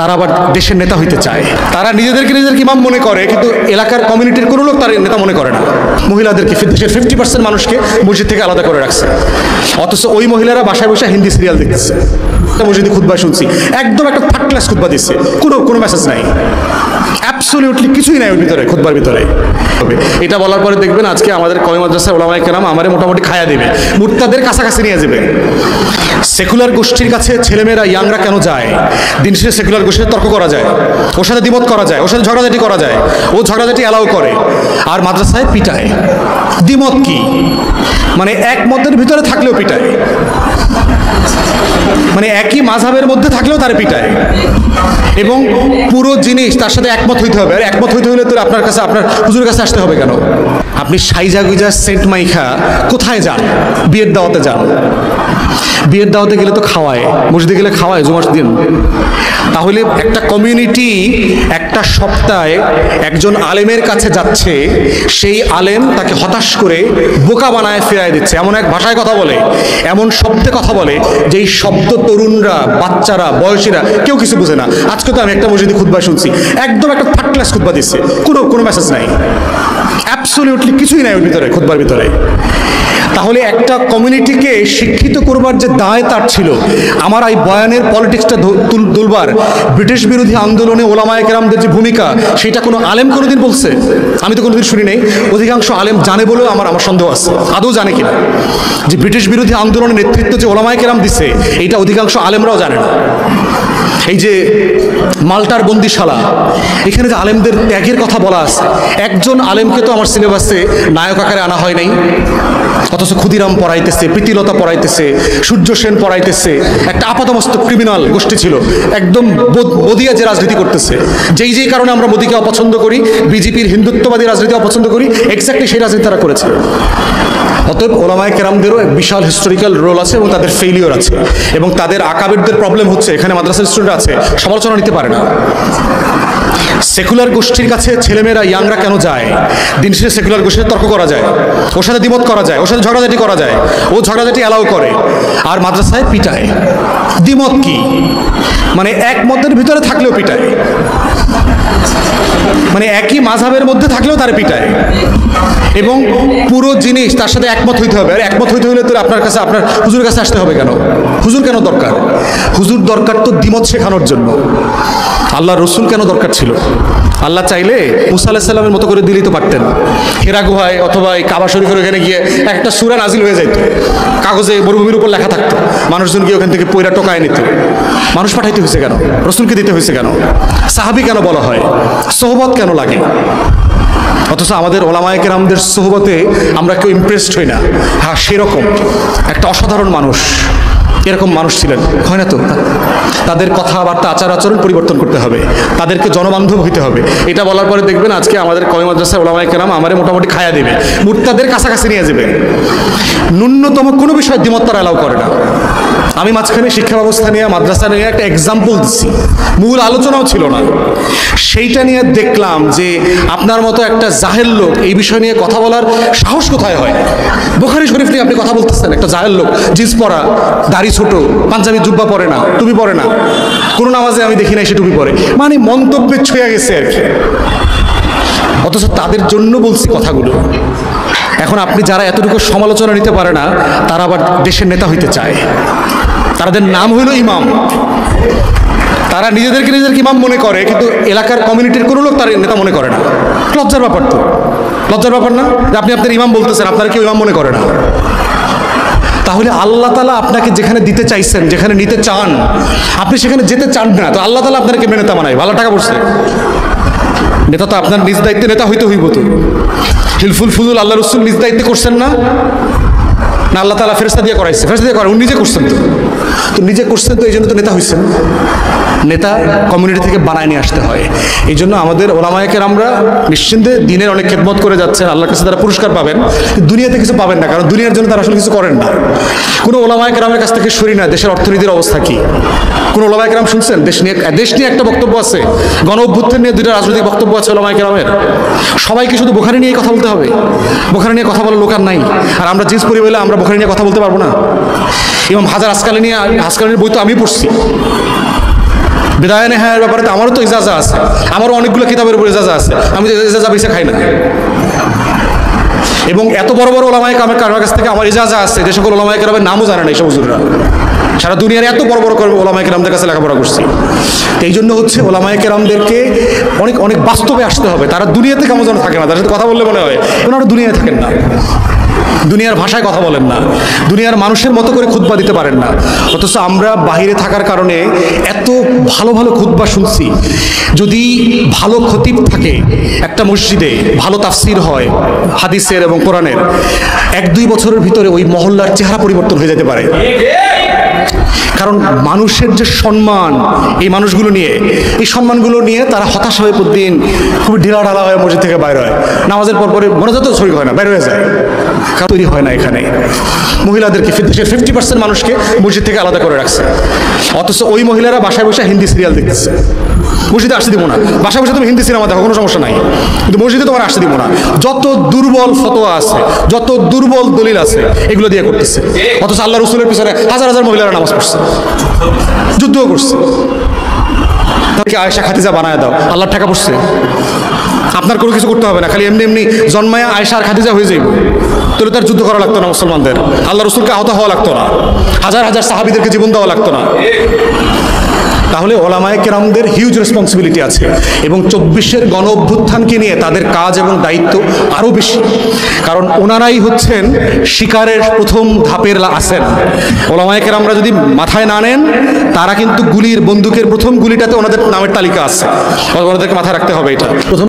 তারা আবার দেশের নেতা হইতে চায়। তারা নিজেদেরকে ইমাম মনে করে, কিন্তু এলাকার কমিউনিটির কোনো লোক তার নেতা মনে করে না। মহিলাদেরকে, দেশের 50% মানুষকে মসজিদ থেকে আলাদা করে রাখছে, অথচ ওই মহিলারা বাসায় বসে হিন্দি সিরিয়াল দেখতেছে। মসজিদে খুতবা শুনছি, একদম একটা থার্ড ক্লাস খুতবা দিচ্ছে, কোনো মেসেজ নাই, অ্যাবসলিউটলি কিছুই নাই ওর ভিতরে, খুতবার ভিতরে। এটা বলার পরে দেখবেন আজকে আমাদের কওমি মাদ্রাসায় ওলামায়ে কেরাম আমারে মোটামুটি খায়া দেবে, মুরতাদের কাছাকাছি নিয়ে যাবে। সেকুলার গোষ্ঠীর কাছে ছেলেমেয়েরা, ইয়াংরা কেন যায়? দিন শেষে সেকুলার গোষ্ঠীর তর্ক করা যায়, ওর সাথে দ্বিমত করা যায়, ওর সাথে ঝগড়াঝাটি করা যায়, ও ঝগড়াঝাটি অ্যালাউ করে, আর মাদ্রাসায় পিটায়। দ্বিমত কি? মানে এক মতের ভিতরে থাকলেও পিটায়, মানে একই মাযহাবের মধ্যে থাকলেও তার পিটায়, এবং পুরো জিনিস তার সাথে একমত হইতে হবে। আর একমত হইতে হলে তো আপনার কাছে, আপনার হুজুরের কাছে আসতে হবে কেন? আপনি সাইজা গুইজা সেন্ট মাইখা কোথায় যান? বিয়ের দাওয়াতে যান। বিয়ের দাওয়াতে গেলে তো খাওয়ায়, মসজিদে গেলে খাওয়ায় জুমার দিন। তাহলে একটা কমিউনিটি একটা সপ্তাহে একজন আলেমের কাছে যাচ্ছে, সেই আলেম তাকে হতাশ করে বোকা বানায় ফেরায় দিচ্ছে, এমন এক ভাষায় কথা বলে, এমন শব্দে কথা বলে, যেই শব্দ তরুণরা, বাচ্চারা, বয়সীরা কেউ কিছু বুঝে না। আজকে তো আমি একটা মসজিদে খুতবা শুনছি, একদম একটা থার্ড ক্লাস খুতবা দিচ্ছে, কোনো মেসেজ নাই, অ্যাবসলিউটলি কিছুই নাই ওর ভিতরে, খুতবার ভিতরে। তাহলে একটা কমিউনিটিকে শিক্ষিত করবার যে দায় তার ছিল, আমার এই বয়ানের পলিটিক্সটা তুলবার, ব্রিটিশ বিরোধী আন্দোলনে ওলামায়ে কেরামদের যে ভূমিকা, সেটা কোনো আলেম কোনোদিন বলছে? আমি তো কোনোদিন শুনি নাই। অধিকাংশ আলেম জানে বলেও আমার সন্দেহ আছে, আদৌ জানে কিনা যে ব্রিটিশ বিরোধী আন্দোলনের নেতৃত্ব যে ওলামায়ে কেরাম দিচ্ছে, এইটা অধিকাংশ আলেমরাও জানে না। এই যে মাল্টার বন্দিশালা, এখানে যে আলেমদের ত্যাগের কথা বলা আছে, একজন আলেমকে তো আমার সিলেবাসে নায়ক আকারে আনা হয় নাই, অথচ ক্ষুদিরাম পড়াইতেছে, প্রীতিলতা পড়াইতেছে, সূর্য সেন পড়াইতেছে। একটা আপাতমস্তক ক্রিমিনাল গোষ্ঠী ছিল, একদম বদিয়া যে রাজনীতি করতেছে, যেই কারণে আমরা মোদিকে অপছন্দ করি, বিজেপির হিন্দুত্ববাদী রাজনীতি অপছন্দ করি, এক্স্যাক্টলি সেই রাজনীতি তারা করেছে। অতএব ওলামায়ে কেরামদেরও এক বিশাল হিস্টোরিক্যাল রোল আছে এবং তাদের ফেইলিওর আছে, এবং তাদের আকাবেরদের প্রবলেম হচ্ছে, এখানে মাদ্রাসার স্টুডেন্ট আছে, সমালোচনা নিতে পারে না। সেকুলার গোষ্ঠীর কাছে ছেলেমেয়েরা, ইয়াংরা কেন যায়? দিন শেষে সেকুলার গোষ্ঠীর তর্ক করা যায়, ওর সাথে দ্বিমত করা যায়, ওর সাথে ঝগড়াঝাটি করা যায়, ও ঝগড়াঝাটি অ্যালাউ করে, আর মাদ্রাসায় পিটায়। দ্বিমত কি? মানে এক মতের ভিতরে থাকলেও পিটায়, মানে একই মাযহাবের মধ্যে থাকলেও তার পিটায়, এবং পুরো জিনিস তার সাথে একমত হইতে হবে। আর একমত হইতে হলে তো আপনার কাছে, আপনার হুজুরের কাছে আসতে হবে কেন? হুজুর কেন দরকার? হুজুর দরকার তো দ্বিমত শেখানোর জন্য। আল্লাহ রসুল কেন দরকার ছিল? আল্লাহ চাইলে মুসা আলাইহিস সালামের মতো করে দিলেই তো পারতেন। হেরা গুহায় অথবা এই কাবা শরীফের ওখানে গিয়ে একটা সূরা নাজিল হয়ে যাইত, কাগজে মরুভূমির উপর লেখা থাকতো, মানুষজন গিয়ে ওখান থেকে পয়রা টোকায় নিত। মানুষ পাঠাইতে হয়েছে কেন? রসুলকে দিতে হয়েছে কেন? সাহাবী কেন বলা হয়? সোহবত কেন লাগে? অথচ আমাদের ওলামায়ে কেরামদের সোহবতে আমরা কেউ ইমপ্রেসড হই না। হ্যাঁ, সেরকম একটা অসাধারণ মানুষ, এরকম মানুষ ছিলেন, হয় না তো? তাদের কথাবার্তা, আচার আচরণ পরিবর্তন করতে হবে, তাদেরকে জনবান্ধব হইতে হবে। এটা বলার পরে দেখবেন আজকে আমাদের কওমি মাদ্রাসায় ওলামায়ে কেরাম আমারে মোটামুটি খায়া দেবে, মুরতাদের কাছাকাছি নিয়ে যাবে। ন্যূনতম কোনো বিষয় দ্বিমত তারা অ্যালাউ করে না। আমি মাঝখানে শিক্ষা ব্যবস্থা নিয়ে, মাদ্রাসা নিয়ে একটা এক্সাম্পল দিচ্ছি, মূল আলোচনাও ছিল না। সেইটা নিয়ে দেখলাম যে আপনার মতো একটা জাহেল লোক এই বিষয় নিয়ে কথা বলার সাহস কোথায় হয়? বুখারী শরীফ নিয়ে আপনি কথা বলতেছেন, একটা জাহেল লোক, জিন্স পরা, দাড়ি ছোট, পাঞ্জাবি জুব্বা পরে না, টুপি পরে না, কোনো নামাজে আমি দেখি নাই সে টুপি পরে, মানে মন্তব্যে ছুঁয়ে গেছে আর কি। অথচ তাদের জন্য বলছি কথাগুলো। এখন আপনি যারা এতটুকু সমালোচনা নিতে পারে না, তারা আবার দেশের নেতা হইতে চায়, তাদের নাম হইল ইমাম। তারা নিজেদেরকে ইমাম মনে করে, কিন্তু এলাকার কমিউনিটির কোনো লোক তার নেতা মনে করে না। লজ্জার ব্যাপার তো, লজ্জার ব্যাপার না যে আপনি আপনার ইমাম বলতেছেন, আপনারা কেউ ইমাম মনে করে না। তাহলে আল্লাহ তাআলা আপনাকে যেখানে দিতে চাইছেন, যেখানে নিতে চান, আপনি সেখানে যেতে চান না, তো আল্লাহ তাআলা আপনাকে নেতা বানায়। ভালো টাকা পড়ছে, নেতা তো আপনার নিজ দায়িত্বে নেতা হইতে হইব। তো হিলফুল ফুজুল আল্লাহ রসুল নিজ দায়িত্বে করছেন না, না আল্লাহ তাআলা ফেরেশতা দিয়ে করাইছে? ফেরেশতা দিয়ে করা, উনি নিজে করছেন। তো নিজে করছেন, তো এই জন্য তো নেতা হইছেন। নেতা কমিউনিটি থেকে বানায় নিয়ে আসতে হয়। এই জন্য আমাদের ওলামায়ে কেরামরা নিশ্চিন্তে দিনের অনেক খেদমত করে যাচ্ছেন, আল্লাহর কাছে তারা পুরস্কার পাবেন, দুনিয়াতে কিছু পাবেন না, কারণ দুনিয়ার জন্য তারা আসলে কিছু করেন না। কোনো ওলামায়ে কেরামের কাছ থেকে শুনি না দেশের অর্থনীতির অবস্থা কি। কোনো ওলামায়ে কেরাম শুনছেন দেশ নিয়ে একটা বক্তব্য আছে, গণ অভ্যুত্থান নিয়ে দুইটা রাজনৈতিক বক্তব্য আছে ওলামায়ে কেরামের। সবাইকে শুধু বুখারী নিয়ে কথা বলতে হবে? বুখারী নিয়ে কথা বলার লোক আর নাই। আর আমরা জিন্স পরি বলে আমরা বুখারী নিয়ে কথা বলতে পারবো না? ইমাম হাজার আসকালানির বই তো আমি পড়ছি, বিদায় নেহায়ের ব্যাপারে তো আমারও তো ইজাজা আছে, আমারও অনেকগুলো কিতাবের উপর ইজাজা আছে, আমি তো ইজাজা বেশি খাই না। এবং এত বড় বড় ওলামায়ে কেরামের কাছ থেকে আমার ইজাজা আছে, যে সকল ওলামায়ে কেরামের নামও জানে না এইসব হুজুররা। সারা দুনিয়ার এত বড় বড় ওলামায়ে কেরামদের কাছে লেখাপড়া করছি। তো এই জন্য হচ্ছে ওলামায়ে কেরামদেরকে অনেক অনেক বাস্তবে আসতে হবে। তারা দুনিয়াতে কেমন যেন থাকে না, তার সাথে কথা বললে মনে হয় ওনারা দুনিয়ায় থাকেন না, দুনিয়ার ভাষায় কথা বলেন না, দুনিয়ার মানুষের মতো করে খুতবা দিতে পারেন না। অথচ আমরা বাহিরে থাকার কারণে এত ভালো ভালো খুতবা শুনছি। যদি ভালো খতিব থাকে একটা মসজিদে, ভালো তাফসির হয় হাদিসের এবং কোরআনের, 1-2 বছরের ভিতরে ওই মহল্লার চেহারা পরিবর্তন হয়ে যেতে পারে। কারণ মানুষের যে সম্মান, এই মানুষগুলো নিয়ে, এই সম্মানগুলো নিয়ে তারা হতাশ হয়ে প্রতিদিন খুবই ঢিলাঢালা হয়ে মসজিদ থেকে বাইর হয়, নামাজের পরে মোনাজাতও শরীক হয় না, বাইর হয়ে যায়। তৈরি হয় না এখানে। মহিলাদেরকে, দেশের 50% মানুষকে মসজিদ থেকে আলাদা করে রাখছে, অথচ ওই মহিলারা বাসায় বসে হিন্দি সিরিয়াল দেখতেছে। মসজিদে আসতে দিব না, বাসায় বসে তুমি হিন্দি সিনেমা দেখো, কোনো সমস্যা নাই, কিন্তু মসজিদে তোমার আসতে দিব না। যত দুর্বল ফতোয়া আছে, যত দুর্বল দলিল আছে, এগুলো দিয়ে করতেছে। অথচ আল্লাহ রসুলের পিছনে হাজার হাজার মহিলারা নামাজ পড়ছে, যুদ্ধও করছে। তাকে আয়েশা খাদিজা বানায় দাও, আল্লাহর টাকা পড়ছে। আপনার কোনো কিছু করতে হবে না, খালি এমনি এমনি জন্মায়া আয়েশা আর খাদিজা হয়ে যাইব। তাহলে তার যুদ্ধ করা লাগতো না মুসলমানদের, আল্লাহ রসুলকে আহত হওয়া লাগতো না, হাজার হাজার সাহাবীদেরকে জীবন দেওয়া লাগতো না। তাহলে ওলামায়ে কেরামদের হিউজ রেসপন্সিবিলিটি আছে, এবং 24-এর গণ অভ্যুত্থানকে নিয়ে তাদের কাজ এবং দায়িত্ব আরও বেশি। কারণ ওনারাই হচ্ছেন শিকারের প্রথম ধাপের আসেন। ওলামায়ে কেরামরা যদি মাথায় না নেন, তারা কিন্তু বন্দুকের প্রথম গুলিটাতে ওনাদের নামের তালিকা আছে, ওনাদেরকে মাথায় রাখতে হবে এটা। প্রথম